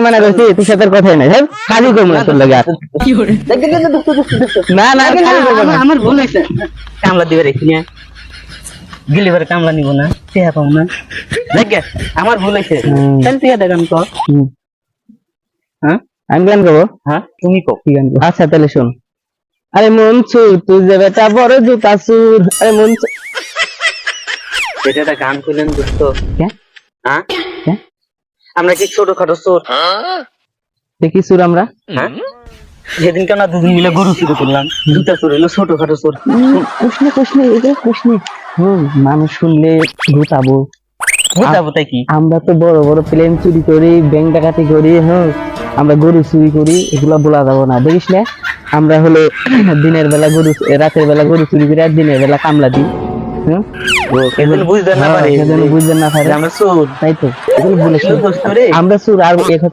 মানে কইছি তুই সাথে কথাই নাই খালি কম না তোর লাগে কি করে না না খালি করব না আমার ভুল হইছে কামলা দিবে রেখি না গিলি ভরে কামলা নিব না টিয়া পাও না দেখ আমার ভুল হইছে তাই তুই দেখান তো হ্যাঁ আমি গান গাবো হ্যাঁ তুমি কও কি গান গাবো আচ্ছা তাহলে শোন আরে মনসু তুই যে বেটা বড় জুতা সুর আরে মনসু এটা একটা গান কইলেন দোস্ত কে হ্যাঁ কে আমরা কি ছোটখাটো চোর দেখি সুর আমরা হ্যাঁ যেদিন কেন দুদিন মিলে গরু চুরি করলাম জুতা চোর হলো ছোটখাটো চোর কৃষ্ণ এটা কৃষ্ণ মানুষ শুনলে ঘুটাবো বুঝাবো তাই কি আমরা তো বড় বড় প্লেন চুরি করি ব্যাংক ডাকাতি করি হ্যাঁ আমরা গরু চুরি করি এগুলা বলা যাবো না দেখিস না আমরা হলো দিনের বেলা গরু রাতের বেলা গরু চুরি করি আর দিনের বেলা কামলা দিই হ্যাঁ বুঝতে না পারি বুঝতেন না পারে আমরা চোর তাই তো এগুলো বলে দোস্ত রে আমরা চুর আর একথা